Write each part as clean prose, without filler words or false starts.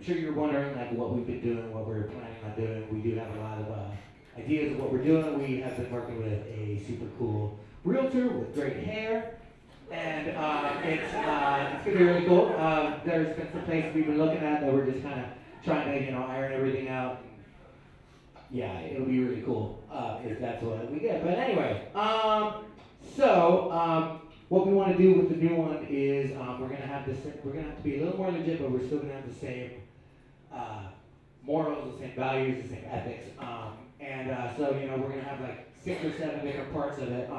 I'm sure you're wondering like what we've been doing, what we're planning on doing. We do have a lot of ideas of what we're doing. We have been working with a super cool realtor with great hair, and it's gonna be really cool. There's been some places we've been looking at that we're just kind of trying to iron everything out. Yeah, it'll be really cool if that's what we get. But anyway, what we want to do with the new one is we're gonna have this. We're gonna have to be a little more legit, but we're still gonna have the same uh, morals, the same values, the same ethics. We're gonna have like 6 or 7 different parts of it.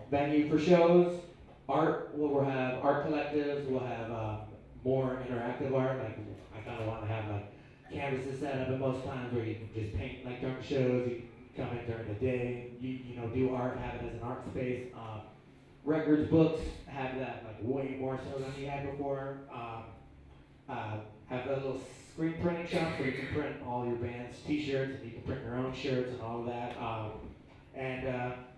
Venue for shows, art. We'll have art collectives. We'll have more interactive art. Like I kind of want to have like canvases set up at most times where you can just paint like during shows. You can come in during the day. Do art. Have it as an art space. Records, books. Have that like way more so than we had before. Have a little screen printing shop where you can print all your band's T-shirts and you can print your own shirts and all of that.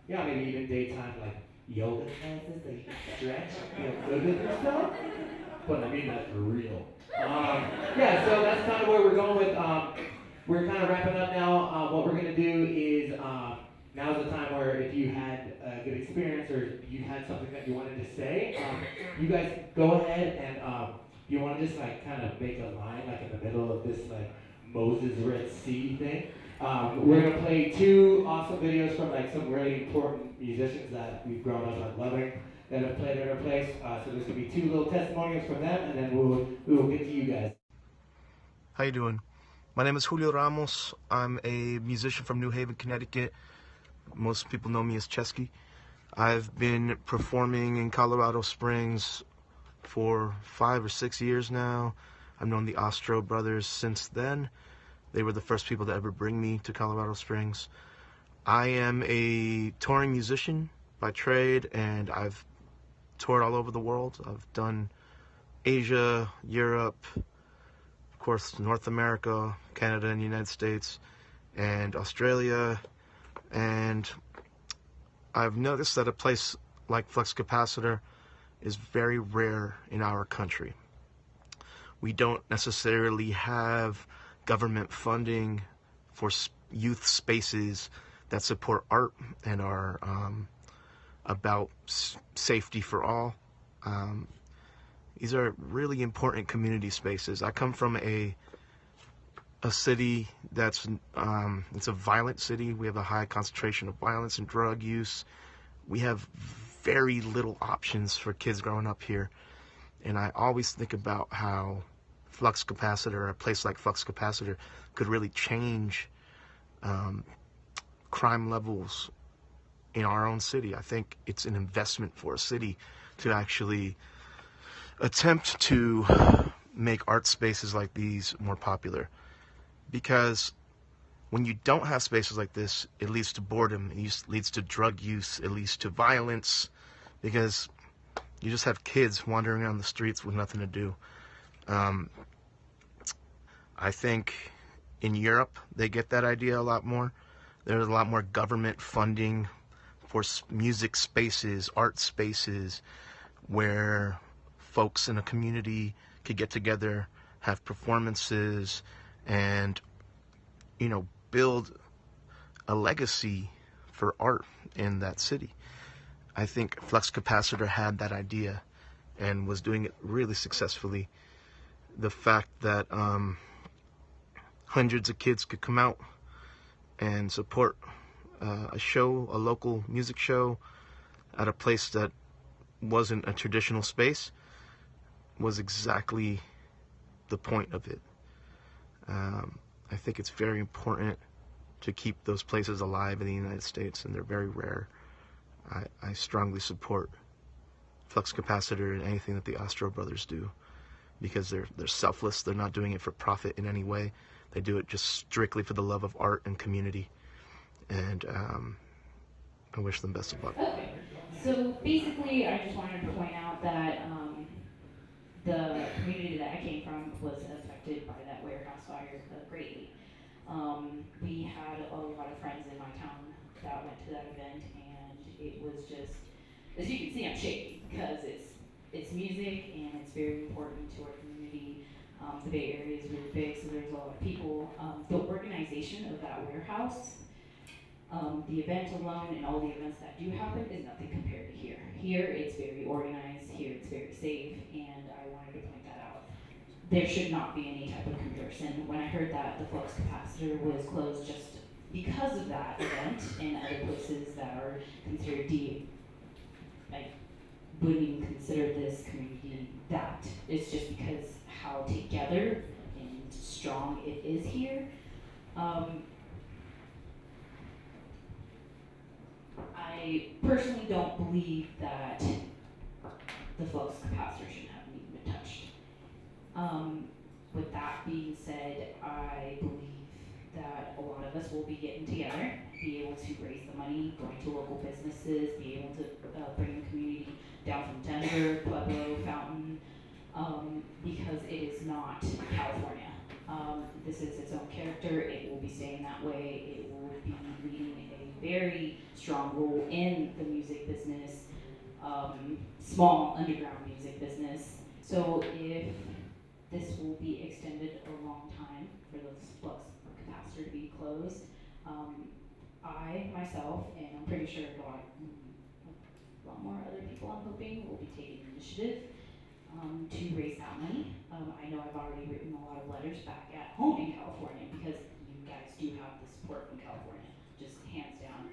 Maybe even daytime like yoga classes that you can stretch, feel good with yourself. But I mean that for real. So that's kind of where we're going with. We're kind of wrapping up now. What we're gonna do is now's the time where if you had a good experience or you had something that you wanted to say, you guys go ahead and you want to just like kind of make a line like in the middle of this like Moses Red Sea thing. We're gonna play 2 awesome videos from like some really important musicians that we've grown up like loving that have played at our place. So there's gonna be 2 little testimonials from them, and then we will get to you guys. How you doing? My name is Julio Ramos. I'm a musician from New Haven, Connecticut. Most people know me as Chesky. I've been performing in Colorado Springs for 5 or 6 years now. I've known the Ostro brothers since then. They were the first people to ever bring me to Colorado Springs. I am a touring musician by trade, and I've toured all over the world. I've done Asia, Europe, of course North America, Canada and the United States, and Australia. And I've noticed that a place like Flux Capacitor is very rare in our country. We don't necessarily have government funding for youth spaces that support art and are about safety for all. These are really important community spaces. I come from a city that's it's a violent city. We have a high concentration of violence and drug use. We have very little options for kids growing up here, and I always think about how Flux Capacitor, a place like Flux Capacitor, could really change crime levels in our own city. I think it's an investment for a city to actually attempt to make art spaces like these more popular, because when you don't have spaces like this, it leads to boredom, it leads to drug use, it leads to violence, because you just have kids wandering around the streets with nothing to do. I think in Europe they get that idea a lot more. There's a lot more government funding for music spaces, art spaces, where folks in a community could get together, have performances, and build a legacy for art in that city. I think Flux Capacitor had that idea and was doing it really successfully. The fact that hundreds of kids could come out and support a show, a local music show, at a place that wasn't a traditional space, was exactly the point of it. I think it's very important to keep those places alive in the United States, and they're very rare. I strongly support Flux Capacitor and anything that the Ostro brothers do, because they're selfless. They're not doing it for profit in any way. They do it just strictly for the love of art and community. And I wish them best of luck. Okay. So basically, I just wanted to point out that the community that I came from was affected by that warehouse fire greatly. We had a lot of friends in my town that went to that event, and it was just, as you can see, I'm shaking because it's music and it's very important to our community. The Bay Area is really big, so there's a lot of people. The organization of that warehouse, the event alone and all the events that do happen is nothing compared to here. Here it's very organized, here it's very safe, and I wanted to point that out. There should not be any type of comparison. When I heard that the Flux Capacitor was closed just because of that event and other places that are considered deep, I wouldn't even consider this community that. It's just because how together and strong it is here. I personally don't believe that the flux capacitor shouldn't have even been touched. With that being said, I believe that a lot of us will be getting together, be able to raise the money, going to local businesses, be able to bring the community down from Denver, Pueblo, Fountain, because it is not California. This is its own character. It will be staying that way. It will be leading a very strong role in the music business, small underground music business. So if this will be extended a long time for the flux capacitor to be closed, I myself, and I'm pretty sure a lot more other people I'm hoping will be taking initiative to raise that money. I know I've already written a lot of letters back at home in California because you guys do have the support from California, just hands down.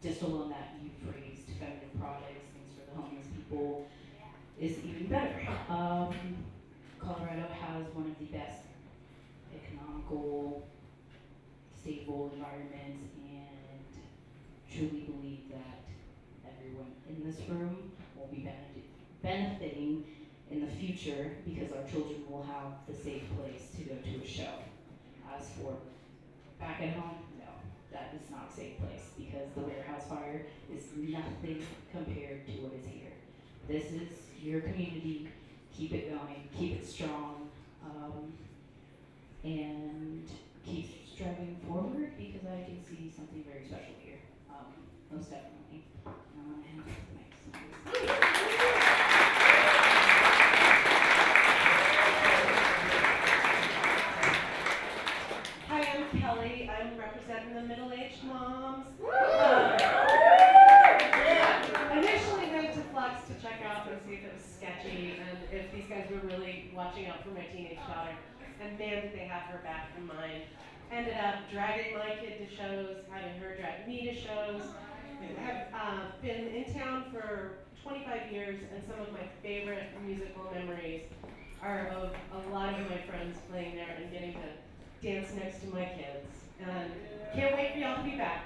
Just alone that you've raised feminine products, things for the homeless people, is even better. Colorado has one of the best economical, stable environments, and truly believe that everyone in this room will be benefiting in the future because our children will have the safe place to go to a show. As for back at home, no, that is not a safe place because the warehouse fire is nothing compared to what is here. This is your community. Keep it going, keep it strong, and keep striving forward because I can see something very special here, most definitely. I'm gonna hand it to the next. Hi, I'm Kelly. I'm representing the middle-aged moms. I initially went to Flux to check out and see if it was sketchy and if these guys were really watching out for my teenage daughter. And man, did they have her back in mind. Ended up dragging my kid to shows, having her drag me to shows. Have been in town for 25 years, and some of my favorite musical memories are of a lot of my friends playing there and getting to dance next to my kids. And can't wait for y'all to be back.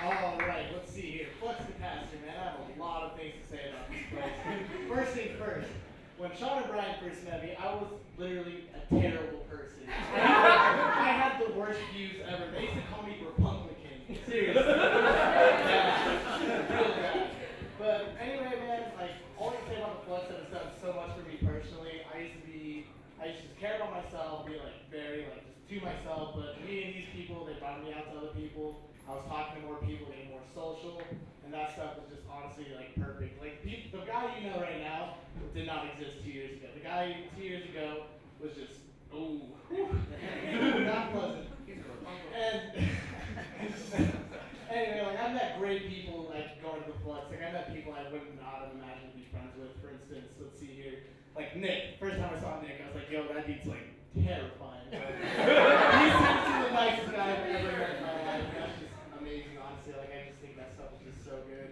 All right, let's see here. Flux Capacitor, man, I have a lot of things to say about this place. First thing first, when Sean and Brian first met me, I was literally a terrible person. I had the worst views ever. They used to call me Republican. Seriously. Yeah, real bad. But anyway, man, like, all I can say about the Flux that has done so much for me personally, I used to just care about myself, be like very like just to myself, but meeting these people, they brought me out to other people. I was talking to more people, getting more social, and that stuff was just honestly like perfect. Like the guy you know right now did not exist 2 years ago. The guy 2 years ago was just not pleasant. And anyway, like I've met great people like going to the Flux. Like I met people I would not have imagined to be friends with. For instance, let's see here, like Nick. First time I saw Nick, I was like, yo, that dude's like terrifying. He seems to be the nicest guy I've ever met in my life. That's just amazing, honestly. Like I just think that stuff is just so good.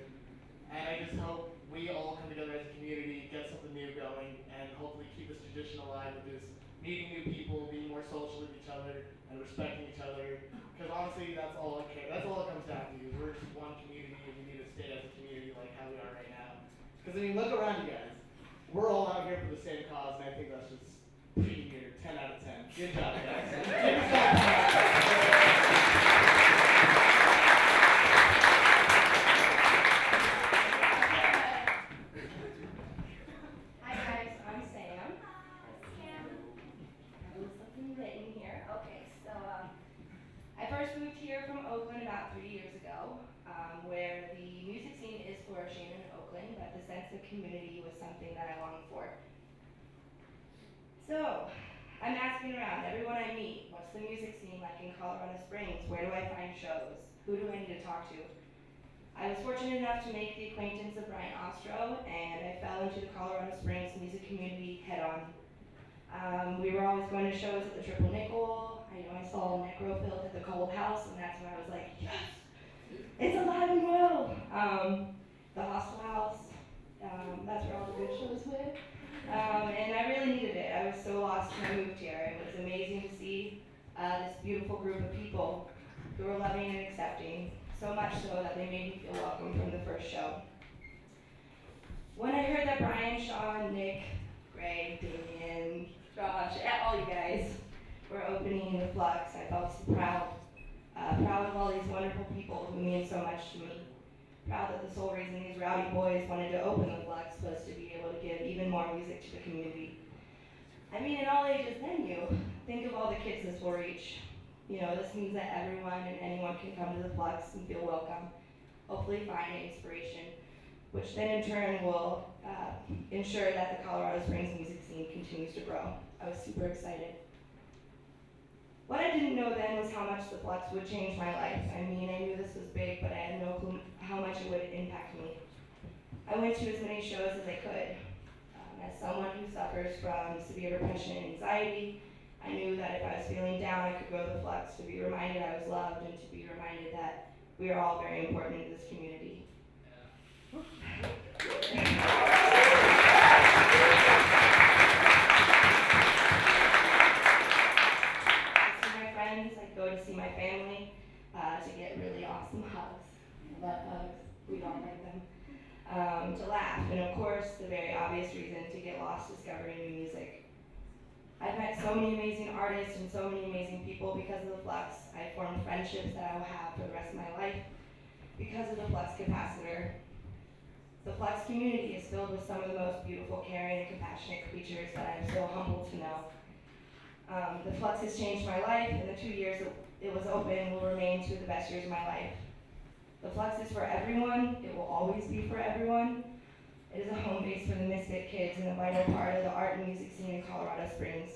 And I just hope we all come together as a community, get something new going, and hopefully keep this tradition alive with this meeting new people, being more social with each other, and respecting each other. Because honestly, that's all it cares. That's all it comes down to. We're just one community, and we need to stay as a community like how we are right now. Because I mean, look around you guys. We're all out here for the same cause, and I think that's just premier 10 out of 10. Good job, guys. Hi guys, I'm Sam. Having something written here. Okay, so I first moved here from Oakland about 3 years ago, where the music flourishing in Oakland, but the sense of community was something that I longed for. So, I'm asking around everyone I meet, what's the music scene like in Colorado Springs? Where do I find shows? Who do I need to talk to? I was fortunate enough to make the acquaintance of Brian Ostro, and I fell into the Colorado Springs music community head on. We were always going to shows at the Triple Nickel. I saw Necrophil at the Cold House, and that's when I was like, yes, it's alive and well. The Hostel House, that's where all the good shows went. And I really needed it. I was so lost when I moved here. It was amazing to see this beautiful group of people who were loving and accepting, so much so that they made me feel welcome from the first show. When I heard that Brian, Sean, Nick, Greg, Damien, Josh, all you guys were opening the Flux, I felt so proud. Proud of all these wonderful people who mean so much to me. Proud that the sole reason these rowdy boys wanted to open the Flux was to be able to give even more music to the community. I mean, an all ages venue. Think of all the kids this will reach. This means that everyone and anyone can come to the Flux and feel welcome, hopefully find inspiration, which then in turn will ensure that the Colorado Springs music scene continues to grow. I was super excited. What I didn't know then was how much the Flux would change my life. I mean, I knew this was big, but I had no clue how much it would impact me. I went to as many shows as I could. As someone who suffers from severe depression and anxiety, I knew that if I was feeling down, I could go to the Flux to be reminded I was loved and to be reminded that we are all very important in this community. I'd go to see my family to get really awesome hugs. I love hugs. We all like them. To laugh, and of course, the very obvious reason, to get lost discovering new music. I've met so many amazing artists and so many amazing people because of the Flux. I formed friendships that I will have for the rest of my life because of the Flux Capacitor. The Flux community is filled with some of the most beautiful, caring, and compassionate creatures that I am so humbled to know. The Flux has changed my life, and the 2 years it was open will remain two of the best years of my life. The Flux is for everyone. It will always be for everyone. It is a home base for the misfit kids and a vital part of the art and music scene in Colorado Springs.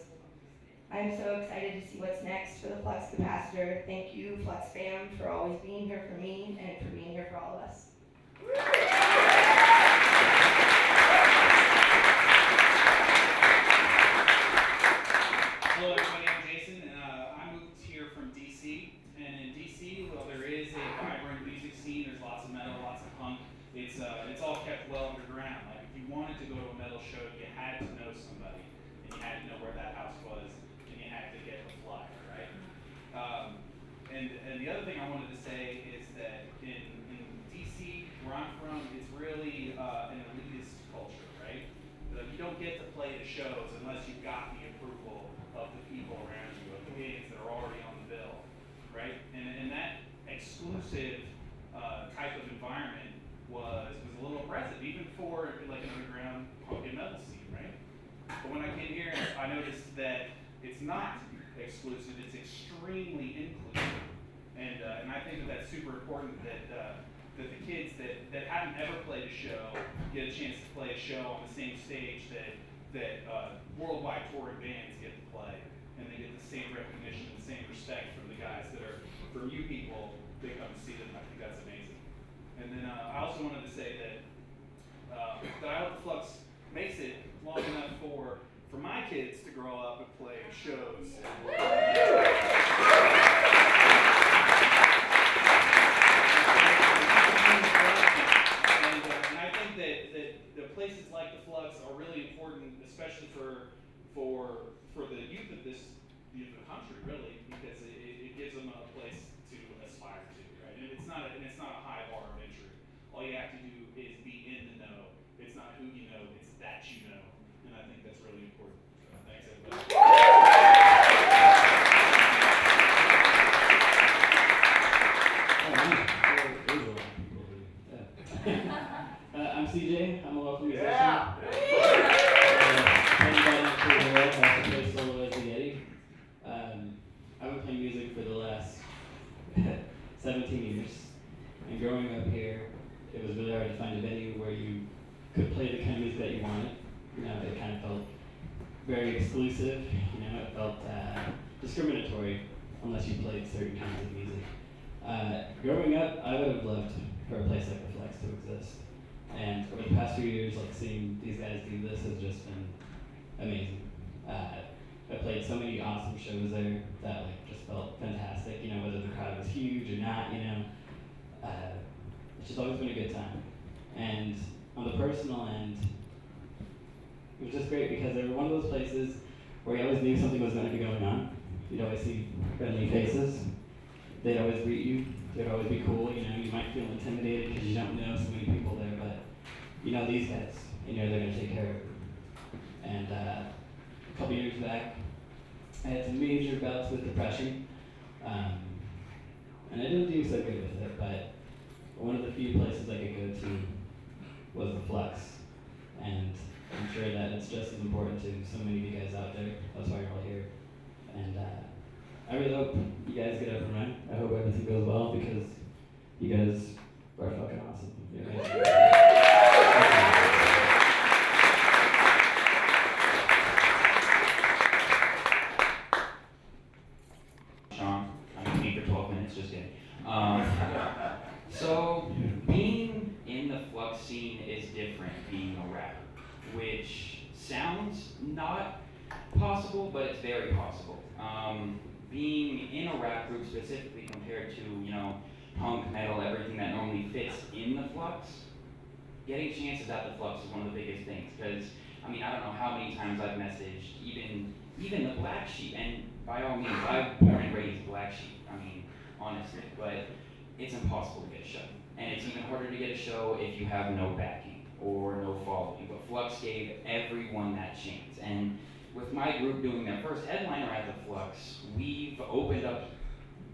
I am so excited to see what's next for the Flux Capacitor. Thank you, Flux fam, for always being here for me and for being here for all of us. Hello everybody, I'm Jason, and I moved here from DC, and in DC, well, there is a vibrant music scene. There's lots of metal, lots of punk. It's all kept well underground. Like, if you wanted to go to a metal show, you had to know somebody, and you had to know where that house was, and you had to get the flyer, right? And the other thing I wanted to say is that in DC, where I'm from, it's really an elitist culture, right? You don't get to play the shows unless you've got the approval of the people around you, of the bands that are already on the bill, right? And that exclusive type of environment was a little oppressive, even for like an underground punk and metal scene, right? But when I came here, I noticed that it's not exclusive; it's extremely inclusive, and I think that that's super important. That the kids that haven't ever played a show get a chance to play a show on the same stage that worldwide touring bands get to play, and they get the same recognition and the same respect from the guys that are, from you people that come to see them. I think that's amazing. And then I also wanted to say that I hope the Flux makes it long enough for my kids to grow up and play shows. And I think that the places like the Flux are really important, especially for the youth of the country, really, because it gives them a place to aspire to, right? And it's not a high bar of entry. All you have to do is be in the know. It's not who you know, it's that you know. And I think that's really important. So thanks, everybody. I'm CJ. I'm a local musician. I play solo as the Yeti. I've been playing music for the last 17 years. And growing up here, it was really hard to find a venue where you could play the kind of music that you wanted. You know, it kind of felt very exclusive. You know, it felt discriminatory unless you played certain kinds of music. Growing up, I would have loved for a place like the Flux to exist. And over the past few years, like seeing these guys do this has just been amazing. I played so many awesome shows there that like just felt fantastic. You know, whether the crowd was huge or not. You know, it's just always been a good time. And on the personal end, it was just great because they were one of those places where you always knew something was going to be going on. You'd always see friendly faces. They'd always greet you. They'd always be cool. You know, you might feel intimidated because you don't know so many people there, but you know these guys, and you know they're going to take care of you. And a couple years back, I had some major bouts with depression, and I didn't do so good with it, but one of the few places I could go to was the Flux, and I'm sure that it's just as important to so many of you guys out there. That's why you're all here. And I really hope you guys get up and run. I hope everything goes well because you guys are fucking awesome. You're amazing. Sean, I'm gonna be for 12 minutes, just kidding. So, being in the Flux scene is different being a rapper, which sounds not possible, but it's very possible. Being in a rap group specifically compared to, you know, punk, metal, everything that normally fits in the Flux, getting chances at the Flux is one of the biggest things, because, I mean, I don't know how many times I've messaged even the Black Sheep, and by all means, I've born and raised Black Sheep, I mean, honestly, but it's impossible to get a show. And it's even harder to get a show if you have no backing or no following, but Flux gave everyone that chance. And with my group doing their first headliner at the Flux, we've opened up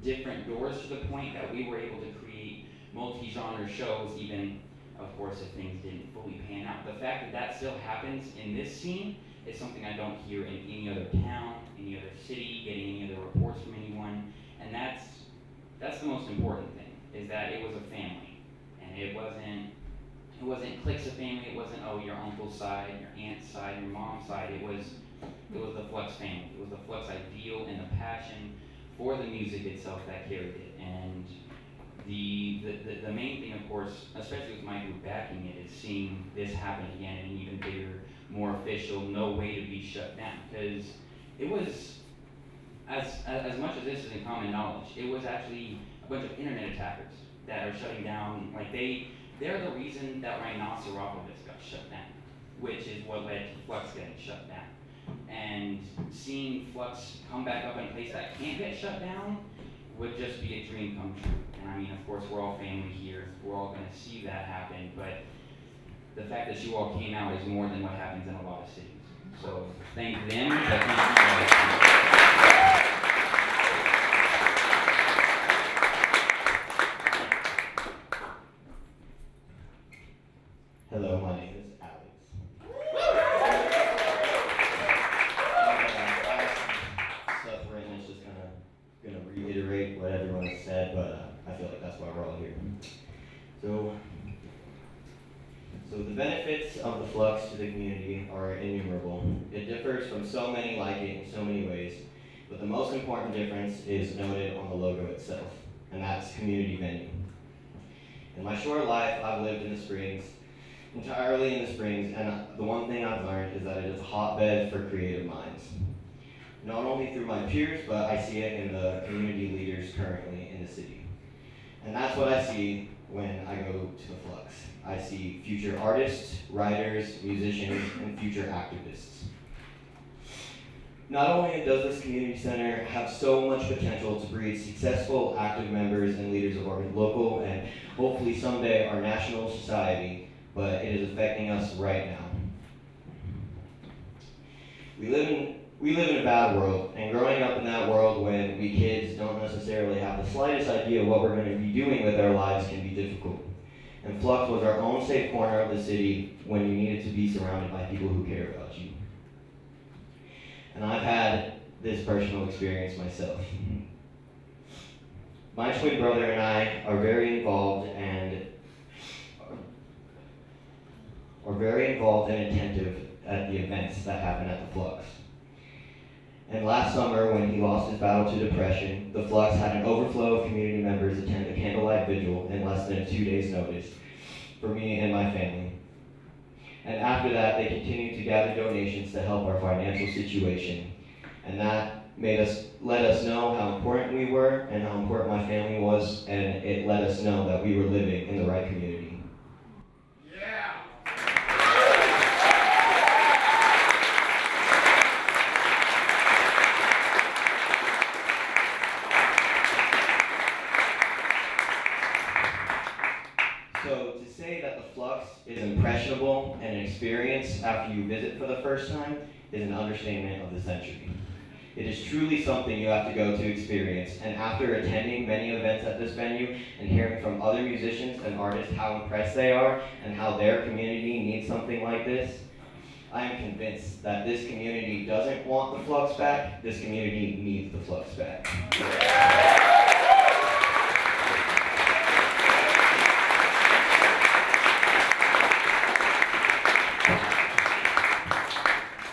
different doors to the point that we were able to create multi-genre shows, even, of course, if things didn't fully pan out. The fact that that still happens in this scene is something I don't hear in any other town, any other city, getting any other reports from anyone, and that's the most important thing, is that it was a family, and it wasn't cliques of family, it wasn't, oh, your uncle's side, your aunt's side, your mom's side, it was the Flux family. It was the Flux ideal and the passion for the music itself that carried it. And the main thing, of course, especially with my group backing it, is seeing this happen again in an even bigger, more official, no way to be shut down. Because it was, as much as this isn't common knowledge, it was actually a bunch of internet attackers that are shutting down. Like they're the reason that Rhinoceropolis got shut down, which is what led to Flux getting shut down. And seeing Flux come back up in a place that can't get shut down would just be a dream come true. And I mean, of course, we're all family here. We're all going to see that happen. But the fact that you all came out is more than what happens in a lot of cities. So thank them. But thank you guys. Hello, my name is Alex. Stuff written is just gonna reiterate what everyone has said, but I feel like that's why we're all here. So the benefits of the Flux to the community are innumerable. It differs from so many like it in so many ways, but the most important difference is noted on the logo itself, and that's community venue. In my short life, I've lived in the Springs, entirely in the Springs, and the one thing I've learned is that it is a hotbed for creative minds. Not only through my peers, but I see it in the community leaders currently in the city. And that's what I see when I go to the Flux. I see future artists, writers, musicians, and future activists. Not only does this community center have so much potential to breed successful, active members and leaders of our local and hopefully someday our national society, but it is affecting us right now. We live in a bad world, and growing up in that world when we kids don't necessarily have the slightest idea of what we're going to be doing with our lives can be difficult. And Flux was our own safe corner of the city when you needed to be surrounded by people who care about you. And I've had this personal experience myself. My twin brother and I are very involved and or very involved and attentive at the events that happen at the Flux. And last summer, when he lost his battle to depression, the Flux had an overflow of community members attend a candlelight vigil in less than 2 days' notice for me and my family. And after that, they continued to gather donations to help our financial situation. And that let us know how important we were and how important my family was, and it let us know that we were living in the right community. Yeah! So to say that the Flux is impressionable and an experience after you visit for the first time is an understatement of the century. It is truly something you have to go to experience, and after attending many events at this venue and hearing from other musicians and artists how impressed they are and how their community needs something like this, I am convinced that this community doesn't want the Flux back, this community needs the Flux back.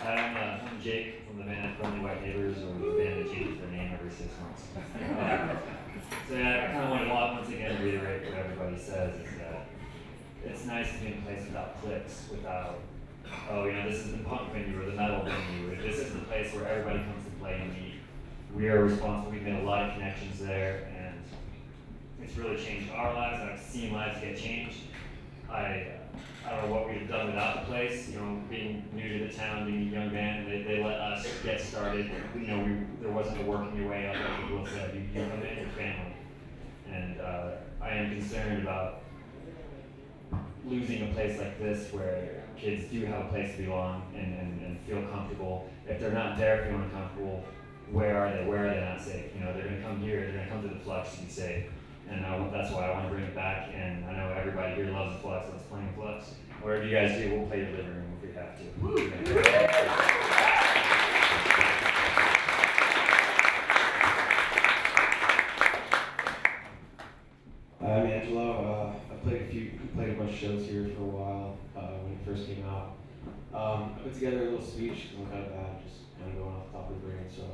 I'm Jake from the band Friendly White Neighbors, or the band that changes their name every 6 months. So yeah, I kind of want to once again reiterate what everybody says, is that it's nice to be in a place without cliques, without, oh, this is the punk venue or the metal venue. This is the place where everybody comes to play and meet. We are responsible. We've made a lot of connections there, and it's really changed our lives, and I've seen lives get changed. I don't know what we'd have done without the place, being new to the town, being a young band, they let us get started. There wasn't a working your way up, like people have said, you come in your family. And I am concerned about losing a place like this where kids do have a place to belong and feel comfortable. If they're not there feeling comfortable, where are they? Where are they not safe? They're gonna come here, they're gonna come to the Flux to be safe. And that's why I want to bring it back, and I know everybody here loves the Flux, let's play the Flux. Whatever you guys do, we'll play your living room if we have to. I'm Angelo. I played a bunch of shows here for a while when it first came out. I put together a little speech because I'm kind of bad, just kind of going off the top of the brain. So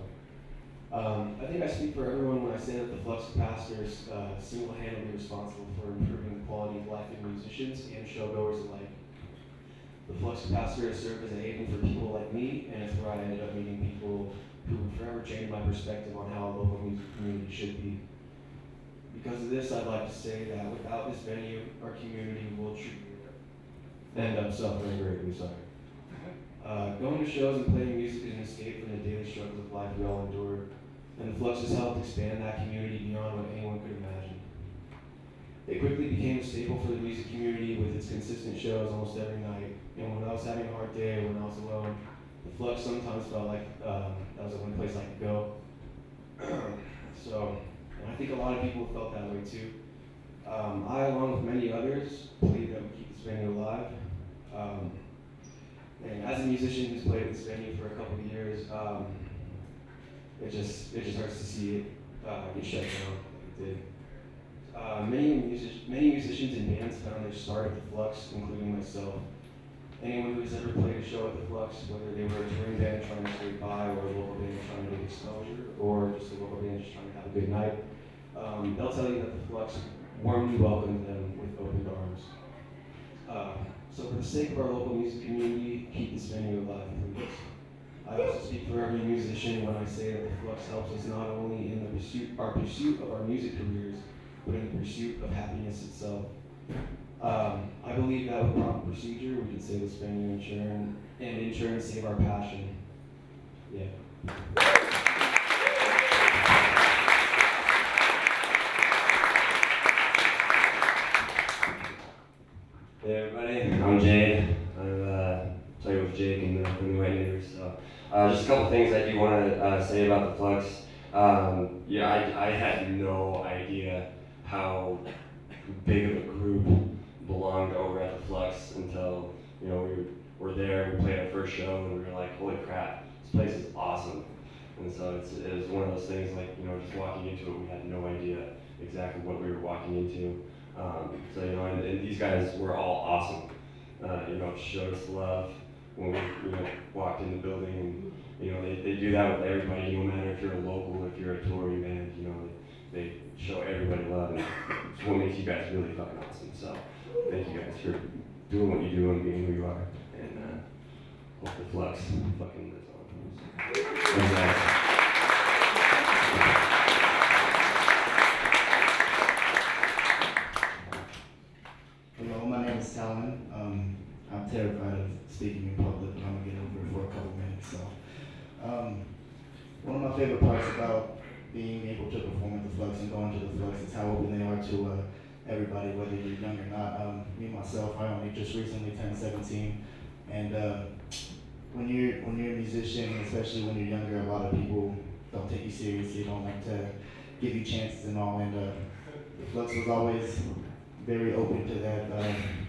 I think I speak for everyone when I say that the Flux Capacitor is single-handedly responsible for improving the quality of life of musicians and showgoers alike. The Flux Capacitor has served as a haven for people like me, and it's where I ended up meeting people who forever changed my perspective on how a local music community should be. Because of this, I'd like to say that without this venue, our community will end up suffering greatly. Going to shows and playing music is an escape from the daily struggles of life we all endure, and the Flux has helped expand that community beyond what anyone could imagine. It quickly became a staple for the music community with its consistent shows almost every night, and when I was having a hard day or when I was alone, the Flux sometimes felt like that was the one place I could go. And I think a lot of people felt that way too. I, along with many others, believe that we keep this venue alive. And as a musician who's played at this venue for a couple of years, it just hurts to see it get shut down like it did. Many musicians and bands found their start at the Flux, including myself. Anyone who has ever played a show at the Flux, whether they were a touring band trying to scrape by, or a local band trying to get exposure, or just a local band just trying to have a good night, they'll tell you that the Flux warmly welcomed them with open arms. So for the sake of our local music community, keep this venue alive, please. I also speak for every musician when I say that the Flux helps us not only in our pursuit of our music careers, but in the pursuit of happiness itself. I believe that with proper procedure, we can save this venue and in turn save our passion. Yeah. Hey everybody, I'm Jade. I'm playing with Jake and the White Neighbors. So, just a couple things I do want to say about the Flux. I had no idea how big of a group belonged over at the Flux until we were there. We played our first show and we were like, holy crap, this place is awesome. And so it was one of those things like just walking into it, we had no idea exactly what we were walking into. And these guys were all awesome. showed us love when we, walked in the building. And, they do that with everybody, no matter if you're a local, if you're a touring band, they show everybody love, and it's what makes you guys really fucking awesome. So, thank you guys for doing what you do and being who you are, and hope the Flux fucking lives on. Thanks, guys. Hello, my name is Talon. I'm terrified of speaking in public, but I'm gonna get over it for a couple minutes. So, one of my favorite parts about being able to perform at the Flux and going to the Flux is how open they are to everybody, whether you're young or not. Me myself, I only just recently turned 17, and when you're a musician, especially when you're younger, a lot of people don't take you seriously, don't like to give you chances and all. And the Flux was always very open to that.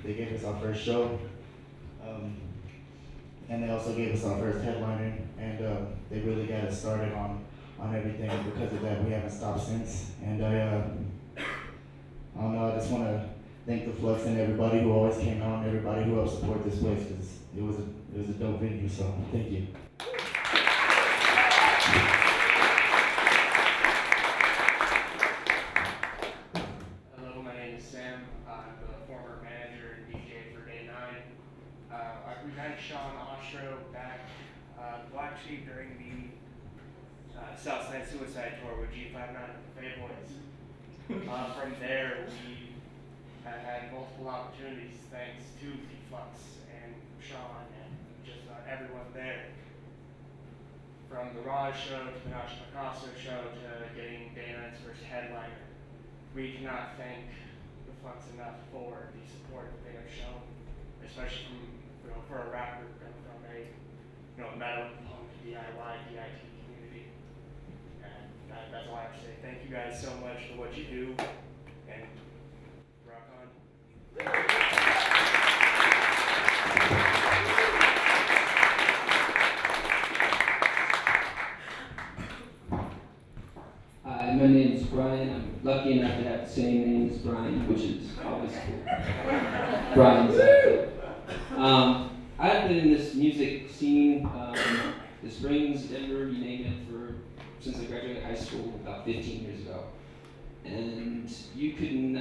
They gave us our first show, and they also gave us our first headliner, and they really got us started on everything. And because of that, we haven't stopped since. And I don't know, I just want to thank the Flux and everybody who always came out and everybody who helped support this place, because it was a dope venue. So thank you. Hello, my name is Sam. I'm the former manager and DJ for Day 9. We met Sean Ostro back Black Sheep during the Southside Suicide Tour with G59 and the Fayboys. From there, we had multiple opportunities thanks to the Flux and Sean and just everyone there. From the Raj show to the Nacho Picasso show to getting Day 9's first headliner. We cannot thank the Flux enough for the support that they have shown, especially for a rapper coming from a metal punk DIY DIT community. And that's all I have to say. Thank you guys so much for what you do, and rock on. Hi, my name is Brian. I'm lucky enough to have the same name as Brian, which is always cool. Brian's active. I've been in this music scene, the Springs, Denver, you name it, since I graduated high school about 15 years ago. And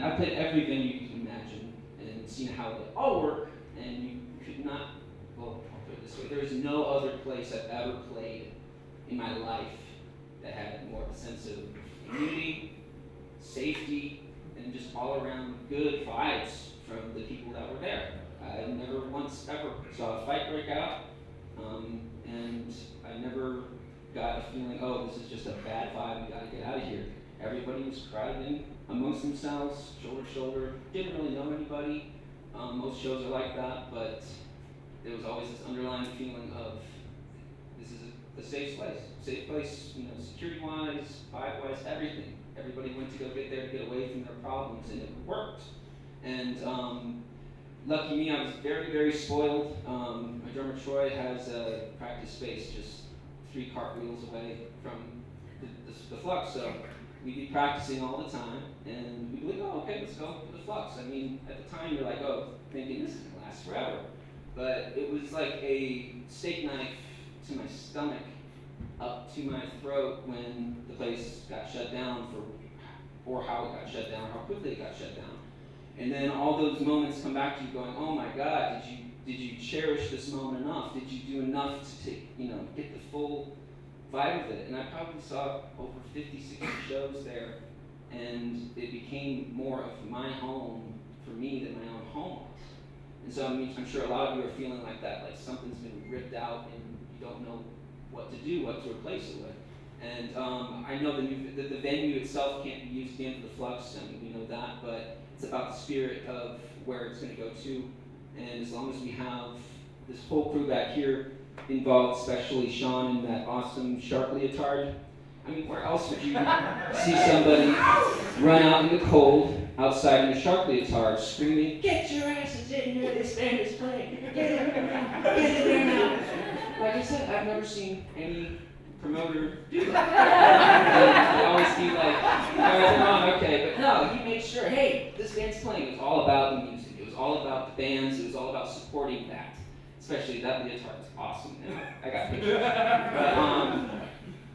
I played every venue you can imagine and seen how they all work, and you could not, well, I'll put it this way, there is no other place I've ever played in my life that had more of a sense of community, safety, and just all around good vibes from the people that were there. I never once ever saw a fight break out, and I never got a feeling, oh, this is just a bad vibe, we gotta get out of here. Everybody was crowded in amongst themselves, shoulder to shoulder, didn't really know anybody. Most shows are like that, but there was always this underlying feeling of, this is a safe place, security-wise, vibe-wise, everything. Everybody went to go get there to get away from their problems, and it worked. And lucky me, I was very, very spoiled. My drummer Troy has a practice space just 3 cartwheels away from the Flux, so we'd be practicing all the time, and we'd be like, oh, okay, let's go to the Flux. I mean, at the time, you're like, oh, thinking this is gonna last forever. But it was like a steak knife to my stomach, up to my throat when the place got shut down or how it got shut down, how quickly it got shut down. And then all those moments come back to you going, oh my God, did you cherish this moment enough? Did you do enough to get the full vibe of it? And I probably saw over 50, 60 shows there, and it became more of my home for me than my own home was. And so I'm sure a lot of you are feeling like that, like something's been ripped out and you don't know what to do, what to replace it with. And I know the venue itself can't be used again for the Flux, and we know that, but it's about the spirit of where it's going to go to. And as long as we have this whole crew back here involved, especially Sean in that awesome shark leotard, I mean, where else would you see somebody run out in the cold outside in a shark leotard screaming, get your asses in here, this band is playing, get in there now. Like I said, I've never seen any promoter do that. They always be like, all right, they're on, okay, but no, he made sure, hey, this band's playing. It was all about the music. It was all about the bands. It was all about supporting that. Especially that leotard was awesome. And I got pictures.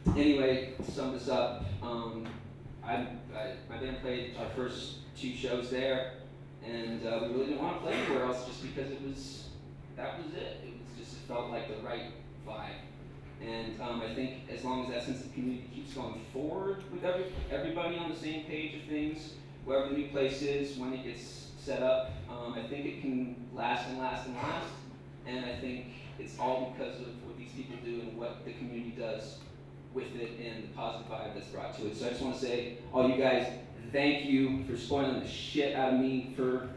But anyway, to sum this up, my band played our first 2 shows there, and we really didn't want to play anywhere else just because that was it. It felt like the right vibe. And I think as long as that sense of community keeps going forward with everybody on the same page of things, wherever the new place is, when it gets set up, I think it can last and last and last. And I think it's all because of what these people do and what the community does with it and the positive vibe that's brought to it. So I just want to say, all you guys, thank you for spoiling the shit out of me for the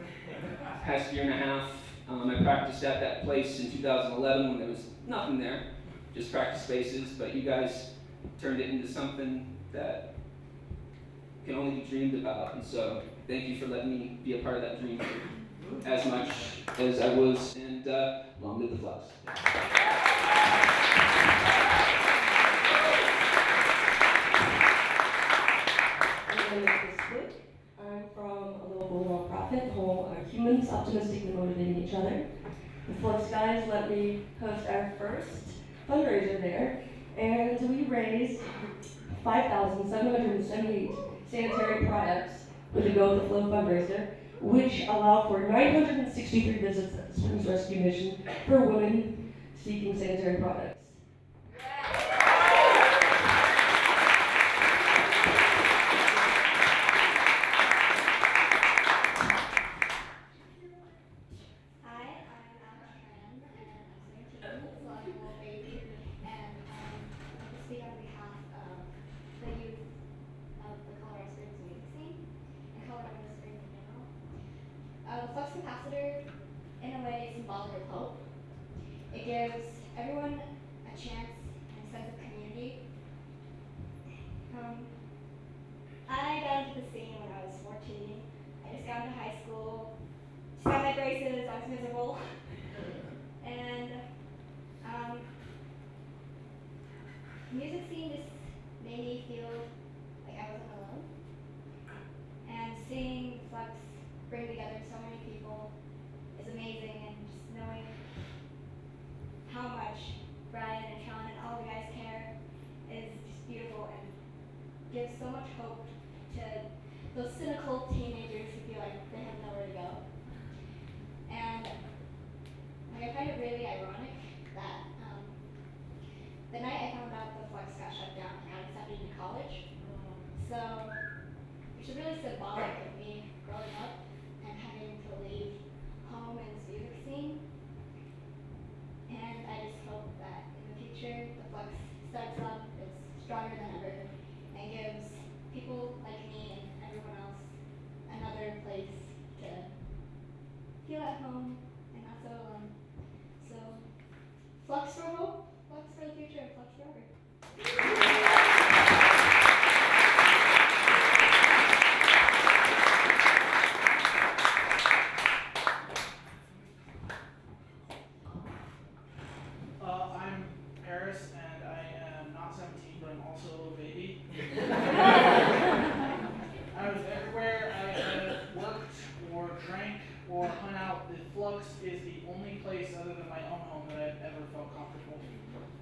past year and a half. I practiced at that place in 2011 when there was nothing there, just practice spaces, but you guys turned it into something that can only be dreamed about. And so thank you for letting me be a part of that dream as much as I was, and long live the Flux. My name is Chris. I'm from a local nonprofit, Home Humans Optimistically Motivating Each Other. The Flux guys let me host our first fundraiser there, and we raised 5,778 sanitary products with the Go with the Flow fundraiser, which allowed for 963 visits at the Springs Rescue Mission for women seeking sanitary products. The Flux Capacitor, in a way, is symbolic of hope. It gives everyone a chance and a sense of community. I got into the scene when I was 14. I just got into high school, just got my braces, I was miserable. And the music scene just made me feel like I wasn't alone. And seeing Flux bring together so many people is amazing, and just knowing how much Brian and Sean and all the guys care is just beautiful and gives so much hope to those cynical teenagers who feel like they have nowhere to go. And I find it really ironic that the night I found out the Flux got shut down, I got accepted into college. So it's really symbolic of me growing up and having to leave home and this music scene. And I just hope that in the future the Flux starts up, is stronger than ever, and gives people like me and everyone else another place to feel at home and not so alone. So Flux for hope, Flux for the future, and Flux forever. I'm Paris, and I am not 17, but I'm also a little baby. I was everywhere I have worked or drank or hung out. The Flux is the only place other than my own home that I've ever felt comfortable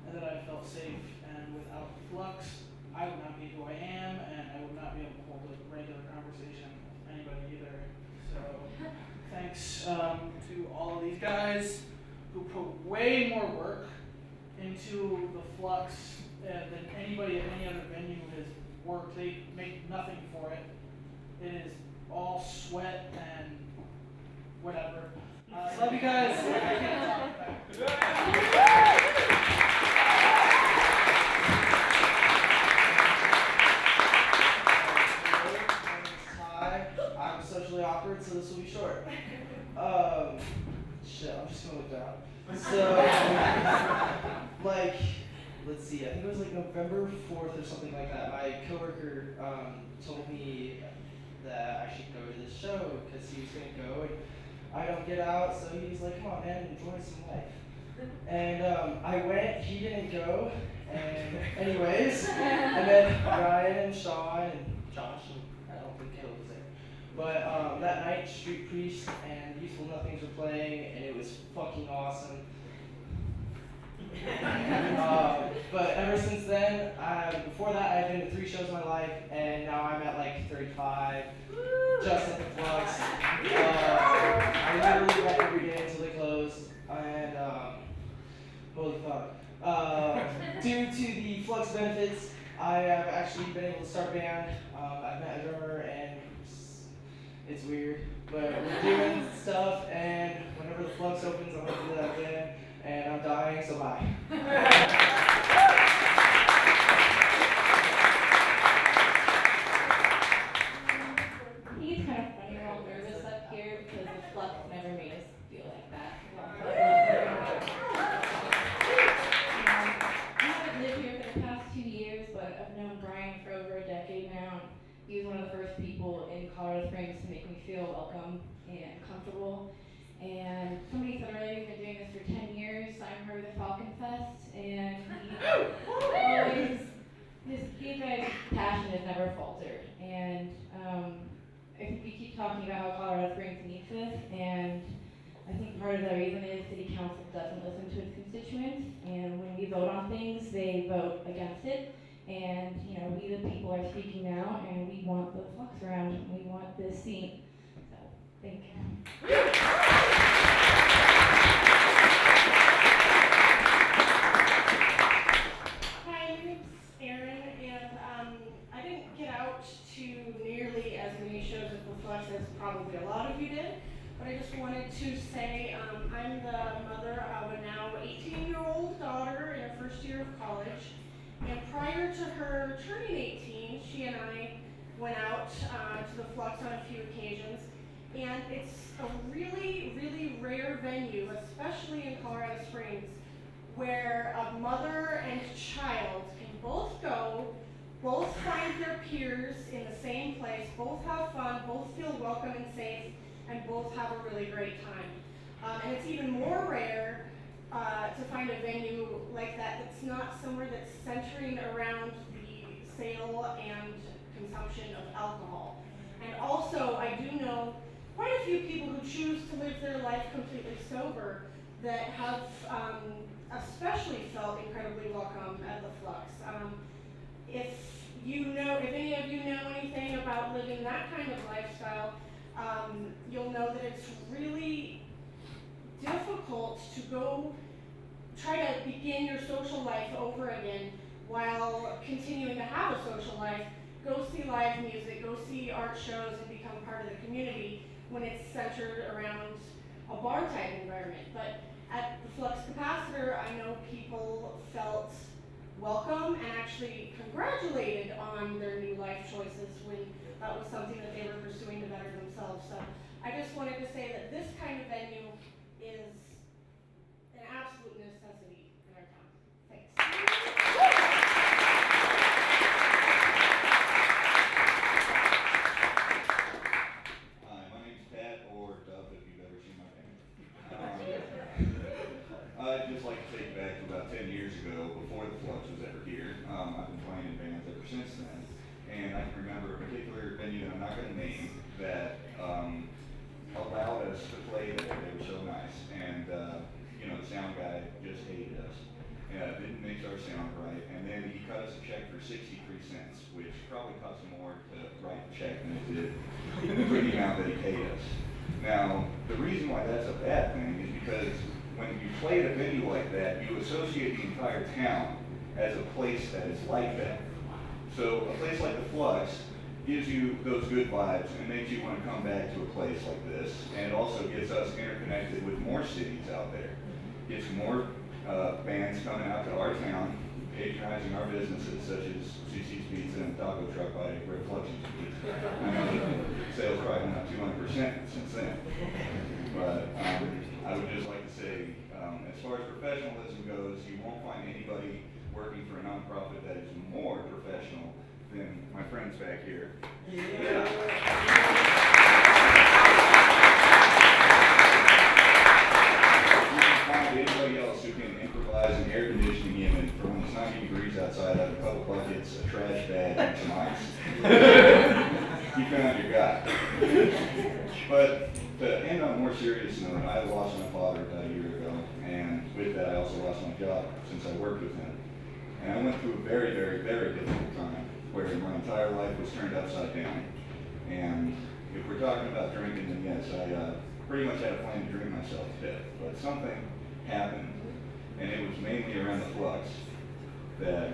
and that I felt safe. And without the Flux, I would not be who I am, and I would not be able to hold a regular conversation with anybody either. So thanks to all of these guys who put way more work into the Flux than anybody at any other venue has worked. They make nothing for it. It is all sweat and whatever. Love you guys. I can't talk about Hi, I'm socially awkward, so this will be short. Shit, I'm just gonna look down. So, like, let's see, I think it was like November 4th or something like that. My coworker told me that I should go to this show because he was gonna go, and I don't get out, so he's like, come on, man, enjoy some life. And I went, he didn't go, and anyways, I met Ryan and Sean and Josh, and I don't think Caleb was there. But that night, Street Priest and Useful Nothings were playing, and it was fucking awesome. But ever since then, before that, I had been to 3 shows in my life, and now I'm at like 35, just at the Flux. I literally went every day until they closed, and holy fuck. Due to the Flux benefits, I have actually been able to start a band. I've met a drummer, and it's weird, but we're doing stuff, and whenever the Flux opens, I'm gonna do that again. And I'm dying, so bye. I think it's kind of funny we're all nervous up here because the Flux never made us feel like that. I haven't lived here for the past 2 years, but I've known Brian for over a decade now. And he was one of the first people in Colorado Springs to make me feel welcome and comfortable. And somebody said earlier he's been doing this for 10 years. I'm her the Falcon Fest, and his guy's passion has never faltered. And I think we keep talking about how Colorado Springs needs this, and I think part of the reason is City Council doesn't listen to its constituents, and when we vote on things, they vote against it. And we the people are speaking now, and we want the Flux around. We want this scene. So, thank you. I didn't get out to nearly as many shows at the Flux as probably a lot of you did, but I just wanted to say I'm the mother of a now 18-year-old daughter in her first year of college, and prior to her turning 18, she and I went out to the Flux on a few occasions, and it's a really, really rare venue, especially in Colorado Springs, where a mother and child can both go, both find their peers in the same place, both have fun, both feel welcome and safe, and both have a really great time. And it's even more rare to find a venue like that that's not somewhere that's centering around the sale and consumption of alcohol. And also, I do know quite a few people who choose to live their life completely sober that have especially felt incredibly welcome at the Flux. If any of you know anything about living that kind of lifestyle, you'll know that it's really difficult to go try to begin your social life over again while continuing to have a social life. Go see live music, go see art shows, and become part of the community when it's centered around a bar-type environment. But at the Flux Capacitor, I know people felt welcome and actually congratulated on their new life choices when that was something that they were pursuing to better themselves. So I just wanted to say that this kind of venue is an absolute necessity in our town. Thanks. Hi, my name's Pat, or Duff if you've ever seen my band. I'd just like to take you back to about 10 years ago, before the Flux was ever here. I've been playing in bands ever since then, and I can remember a particular venue that I'm not going to name that allowed us to play there. They were so nice, and the sound guy just hated us. Didn't mix our sound right, and then he cut us a check for 63 cents, which probably cost him more to write the check than it did for the amount that he paid us. Now, the reason why that's a bad thing is because when you play at a venue like that, you associate the entire town as a place that is like that. So a place like the Flux gives you those good vibes and makes you want to come back to a place like this, and also gets us interconnected with more cities out there. Gets more bands coming out to our town, patronizing our businesses such as CC's Pizza and Taco Truck by where Flux used to be. I know the sales probably went up 200% since then. But I would just like to say, as far as professionalism goes, you won't find anybody working for a nonprofit that is more professional than my friends back here. Yeah. Anybody else who can improvise an air conditioning unit for when it's 90 degrees outside out of a couple buckets, a trash bag, and some ice. You found your guy. more serious note, I lost my father about a year ago, and with that I also lost my job since I worked with him. And I went through a very, very, very difficult time where my entire life was turned upside down. And if we're talking about drinking, then yes, I pretty much had a plan to drink myself to death. But something happened, and it was mainly around the flux, that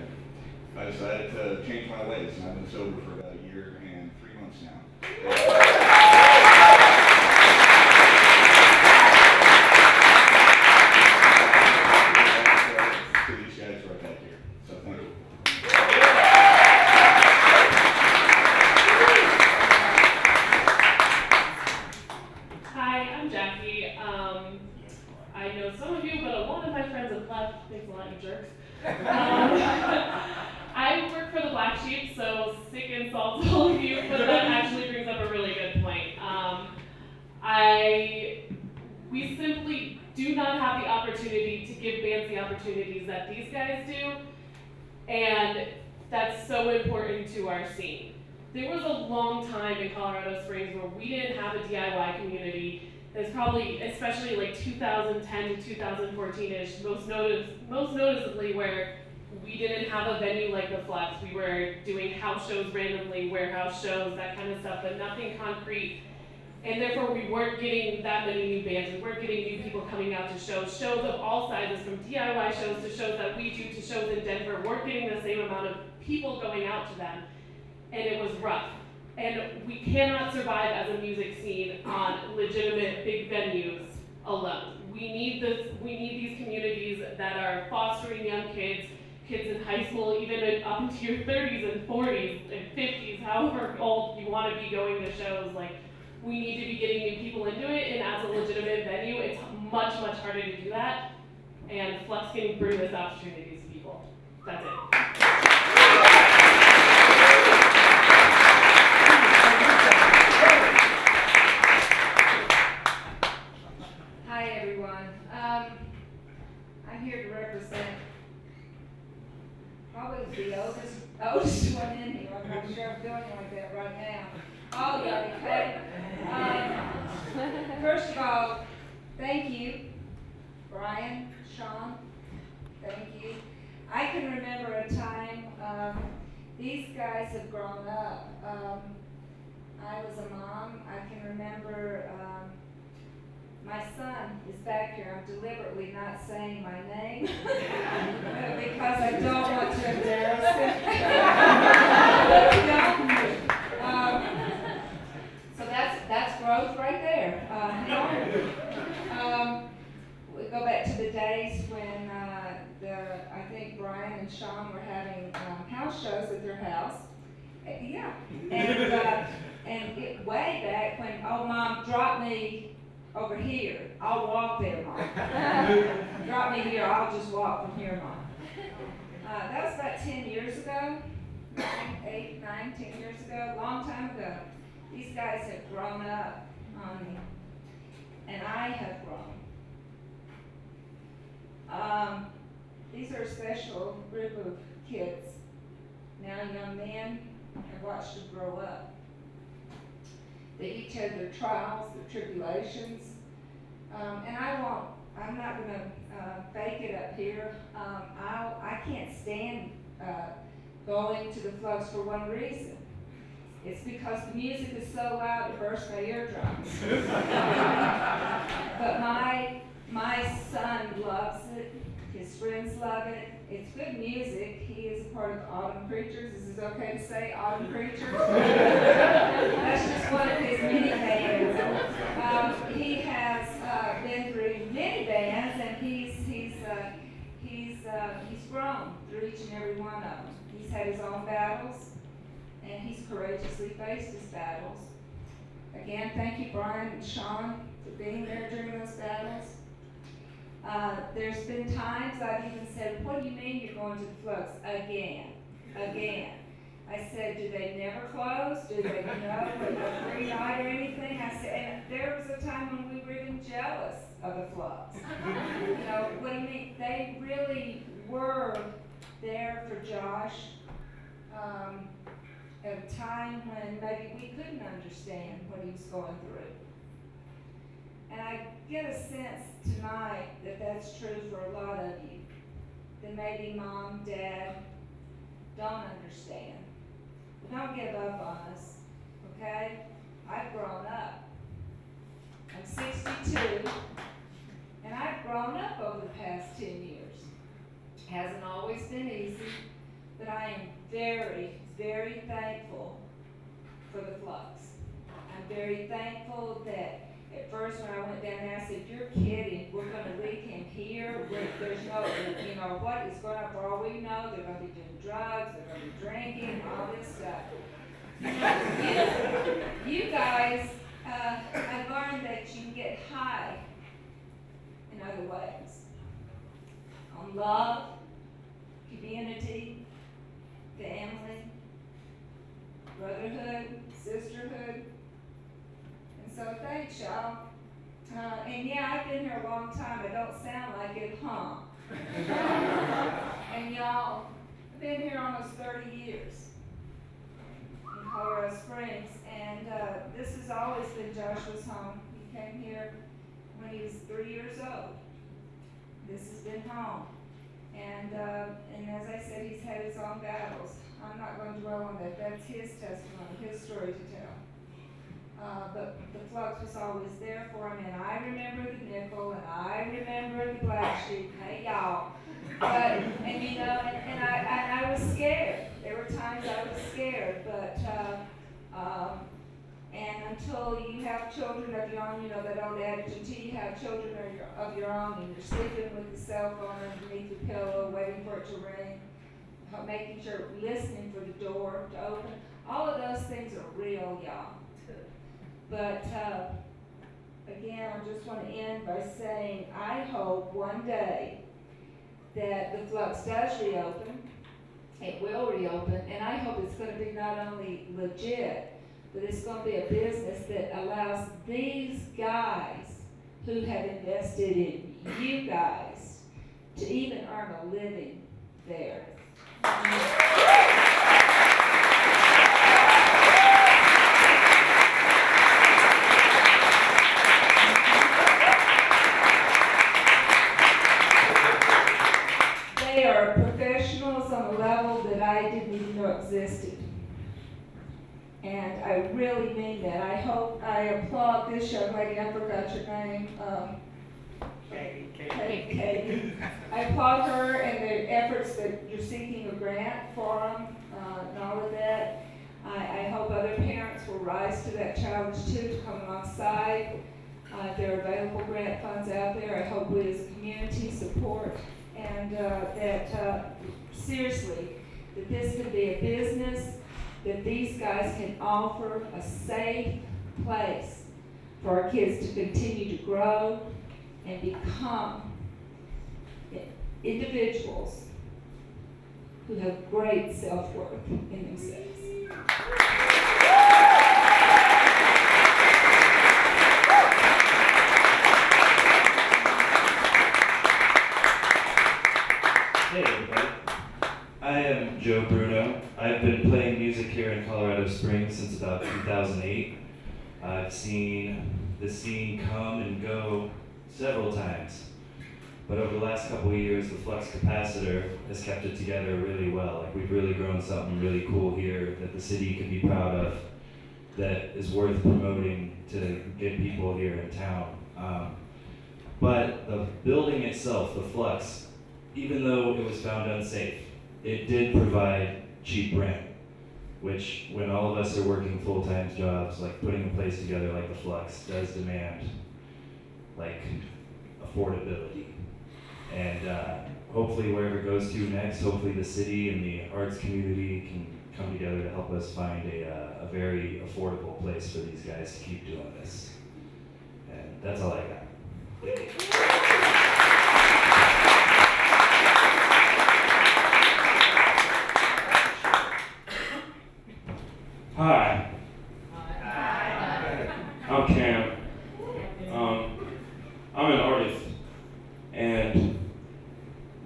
I decided to change my ways, and I've been sober for about a year and 3 months now. To these guys right back here. So thank you. Hi, I'm Jackie. I know some of you, but a lot of my friends have left. Thanks a lot, you jerks. I work for the Black Sheep, so sick insult to all of you, but that actually brings up a really good point. We simply do not have the opportunity to give bands the opportunities that these guys do, and that's so important to our scene. There was a long time in Colorado Springs where we didn't have a DIY community. There's probably, especially like 2010 to 2014-ish, most noticeably where we didn't have a venue like the Flux. We were doing house shows randomly, warehouse shows, that kind of stuff, but nothing concrete. And therefore we weren't getting that many new bands. We weren't getting new people coming out to shows of all sizes, from DIY shows to shows that we do to shows in Denver. Weren't getting the same amount of people going out to them, and it was rough. And we cannot survive as a music scene on legitimate big venues alone. We need these communities that are fostering young kids in high school, even up into your 30s and 40s and 50s, however old you want to be going to shows. Like, we need to be getting new people into it, and as a legitimate venue, it's much, much harder to do that. And Flux can bring this opportunity to people. That's it. Hi everyone. I'm here to represent probably the oldest one in here. I'm not sure I'm doing like that right now. All of you, okay? First of all, thank you, Brian, Sean, thank you. I can remember a time, these guys have grown up. I was a mom. I can remember my son is back here. I'm deliberately not saying my name because I don't want to embarrass him. So that's growth right there. We go back to the days when I think Brian and Sean were having house shows at their house. Yeah, and it way back when, oh Mom, drop me over here. I'll walk there, Mom. Drop me here. I'll just walk from here, Mom. That was about 10 years ago. 8, 9, 10 years ago, a long time ago. These guys have grown up on me, and I have grown. These are a special group of kids, now young men. I've watched them grow up. They each had their trials, their tribulations, and I'm not going to fake it up here. I can't stand going to the Flux for one reason. It's because the music is so loud it bursts my eardrums. But my son loves it. His friends love it. It's good music. He is a part of the Autumn Preachers. Is it okay to say Autumn Preachers? That's just one of his many bands. He has been through many bands, and he's grown through each and every one of them. He's had his own battles, and he's courageously faced his battles. Again, thank you, Brian and Sean, for being there during those battles. There's been times I've even said, what do you mean you're going to the Flux? Again. I said, do they never close? Do they know free night or anything? I said, and there was a time when we were even jealous of the Flux. What do you mean? They really were there for Josh at a time when maybe we couldn't understand what he was going through. And I get a sense tonight that that's true for a lot of you. That maybe mom, dad don't understand. But don't give up on us, okay? I've grown up. I'm 62, and I've grown up over the past 10 years. Hasn't always been easy, but I am very, very thankful for the Flux. I'm very thankful that at first when I went down there, I said, "You're kidding, we're gonna leave him here? There's no, what is going on? For all we know, they're gonna be doing drugs, they're gonna be drinking, all this stuff." You guys, I learned that you can get high in other ways. On love, community, family, brotherhood, sisterhood. And so thanks, y'all. And yeah, I've been here a long time. I don't sound like it, huh? And y'all, I've been here almost 30 years in Colorado Springs. And this has always been Joshua's home. He came here when he was 3 years old. This has been home. And as I said, he's had his own battles. I'm not going to dwell on that. That's his testimony, his story to tell. But the Flux was always there for him, and I remember the nickel, and I remember the black sheep. Hey, y'all. But, and I was scared. There were times I was scared, but, and until you have children of your own, that old adage, until you have children of your own, and you're sleeping with the cell phone underneath your pillow, waiting for it to ring, making sure, listening for the door to open, all of those things are real, y'all. But again, I just want to end by saying I hope one day that the Flux does reopen. It will reopen, and I hope it's going to be not only legit, but it's going to be a business that allows these guys who have invested in you guys to even earn a living there. They are professionals on a level that I didn't even know existed. And I really mean that. I applaud this young lady, I forgot your name. Katie. I applaud her and the efforts that you're seeking a grant for them and all of that. I hope other parents will rise to that challenge too, to come alongside. There are available grant funds out there. I hope we as a community support, and that seriously, that this could be a business, that these guys can offer a safe place for our kids to continue to grow and become individuals who have great self-worth in themselves. Hey everybody, I am Joe Bruno. I've been playing music here in Colorado Springs since about 2008. I've seen the scene come and go several times, but over the last couple of years, the Flux Capacitor has kept it together really well. Like, we've really grown something really cool here that the city can be proud of, that is worth promoting to get people here in town. But the building itself, the Flux, even though it was found unsafe, it did provide cheap rent, which when all of us are working full-time jobs, like putting a place together like the Flux does demand like affordability. And hopefully wherever it goes to next, hopefully the city and the arts community can come together to help us find a very affordable place for these guys to keep doing this. And that's all I got. Thank you. Hi. I'm Cam. I'm an artist, and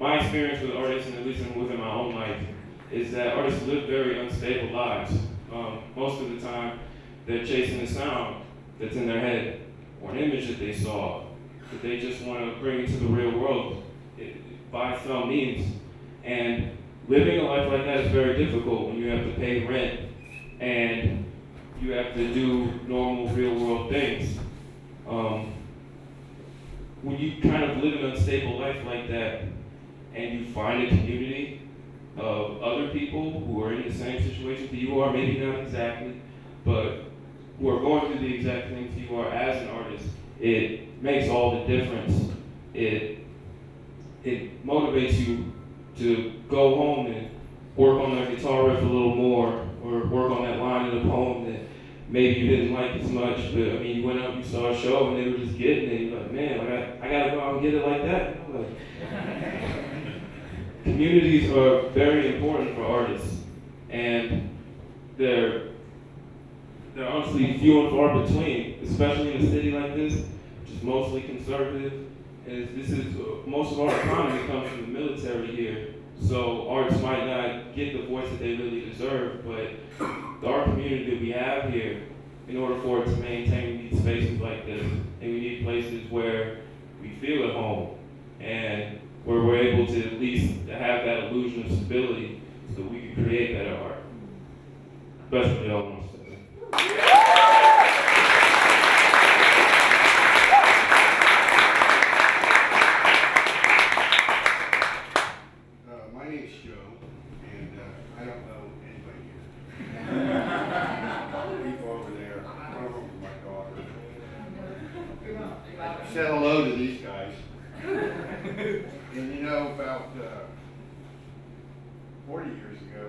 my experience with artists, and at least within my own life, is that artists live very unstable lives. Most of the time, they're chasing a sound that's in their head, or an image that they saw that they just want to bring into the real world by some means. And living a life like that is very difficult when you have to pay rent and you have to do normal real world things. When you kind of live an unstable life like that and you find a community of other people who are in the same situation that you are, maybe not exactly, but who are going through the exact things you are as an artist, it makes all the difference. It motivates you to go home and work on that guitar riff a little more, or work on that line in the poem that maybe you didn't like as much, but I mean, you went out, you saw a show, and they were just getting it. You're like, man, I gotta go out and get it like that. You know, like, communities are very important for artists, and they're honestly few and far between, especially in a city like this, which is mostly conservative. Most of our economy comes from the military here, so artists might not get the voice that they really deserve, but the art community that we have here, in order for it to maintain, we need spaces like this, and we need places where we feel at home, and where we're able to at least have that illusion of stability so that we can create better art. That's what y'all want to say. My name's Joe, and I don't know anybody here. People over there, one of them is my daughter. Said hello to these guys. And you know, about 40 years ago,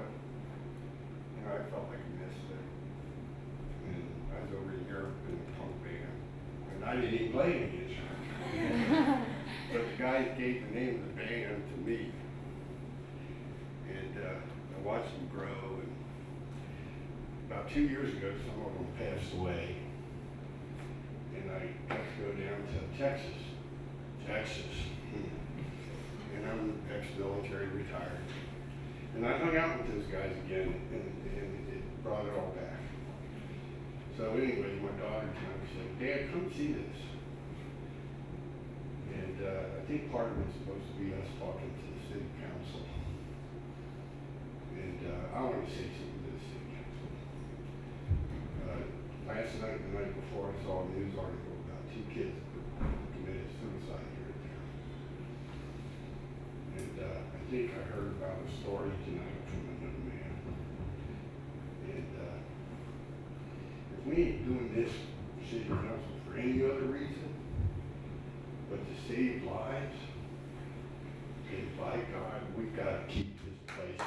you know, I felt like a misfit. And I was over in Europe in a punk band, and I didn't even play any instrument. But the guys gave the name of the band to me. And I watched them grow, and about 2 years ago, some of them passed away. And I got to go down to Texas. And I'm ex-military retired. And I hung out with those guys again, and it brought it all back. So anyway, my daughter came and said, Dad, come see this. And I think part of it's supposed to be us talking to the city council. And I want to say something to the city council. Last night, the night before, I saw a news article about 2 kids who committed suicide here in town. And I think I heard about a story tonight from another man. And if we ain't doing this city council for any other reason but to save lives, then by God, we've got to keep this place.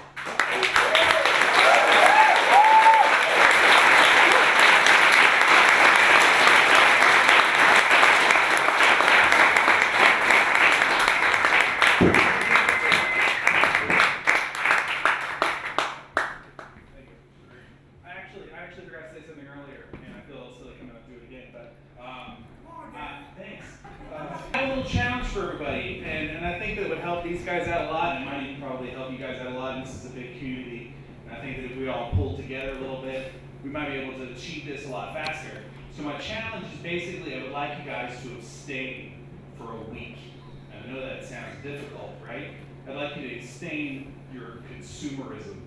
I actually forgot to say something earlier, and I feel silly coming up to it again, but thanks. I have a little challenge for everybody, and I think that it would help these guys out a lot, and it might even probably help you guys out a lot, and this is a big community, and I think that if we all pull together a little bit, we might be able to achieve this a lot faster. So my challenge is basically I would like you guys to abstain for a week. And I know that sounds difficult, right? I'd like you to abstain your consumerism.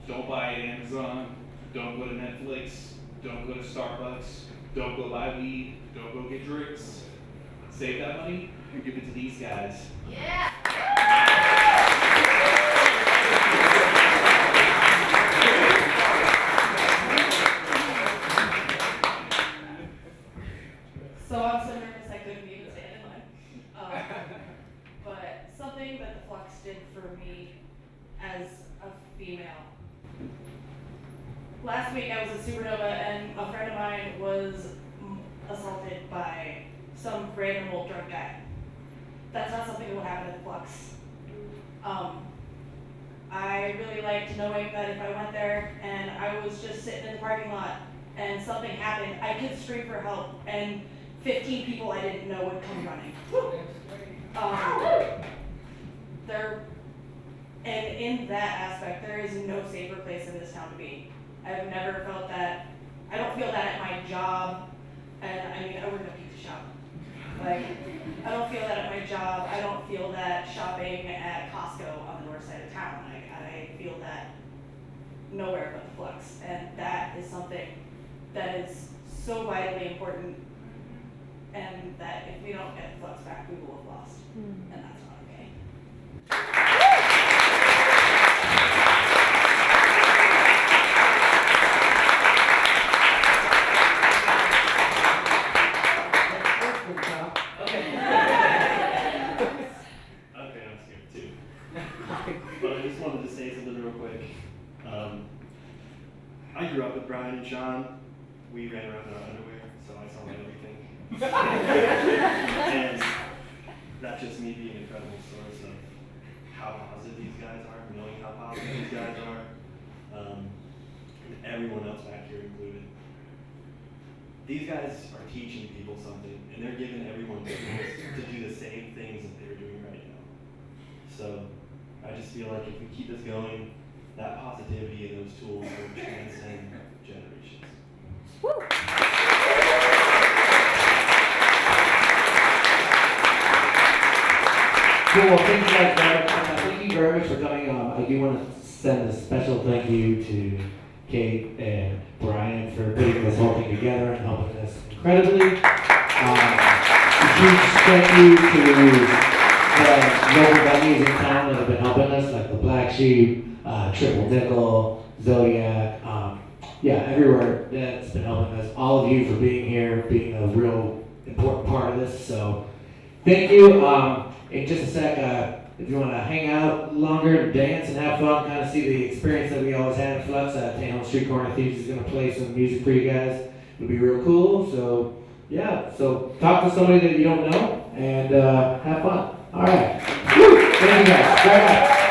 Don't buy at Amazon, don't go to Netflix, don't go to Starbucks, don't go buy weed, don't go get drinks. Save that money and give it to these guys. Yeah! So I'm so nervous I couldn't even stand in line. But something that the Flux did for me as a female. Last week I was at Supernova and a friend of mine was assaulted by some random old drunk guy. That's not something that would happen at the Flux. I really liked knowing that if I went there and I was just sitting in the parking lot and something happened, I could scream for help and 15 people I didn't know would come running. And in that aspect, there is no safer place in this town to be. I've never felt that. I don't feel that at my job, and I mean, I work in a pizza shop. Like, I don't feel that at my job. I don't feel that shopping at Costco on the north side of town. Like, I feel that nowhere but the Flux. And that is something that is so vitally important, and that if we don't get the Flux back, we will have lost. And that's not okay. Okay, I'm scared too. But I just wanted to say something real quick. I grew up with Brian and Sean. We ran around in our underwear, so I saw everything. And that's just me being an incredible source of how positive these guys are, knowing how positive these guys are, and everyone else back here included. These guys are teaching people something, and they're giving everyone tools to do the same things that they're doing right now. So I just feel like if we keep this going, that positivity and those tools will transcend generations. Woo! Cool, well, thank you guys very much. Thank you very much for coming. I do want to send a special thank you to Kate and Brian for putting this whole thing together and helping us incredibly. A huge thank you to the local venues in town that have been helping us, like the Black Sheep, Triple Nickel, Zodiac, everywhere that's been helping us. All of you for being here, being a real important part of this. So thank you. In just a sec, if you want to hang out longer, dance and have fun, kind of see the experience that we always had at Flux, Tanham Street Corner Thieves is going to play some music for you guys. It'll be real cool. So yeah, so talk to somebody that you don't know and have fun. All right. Woo! Thank you guys. Bye bye.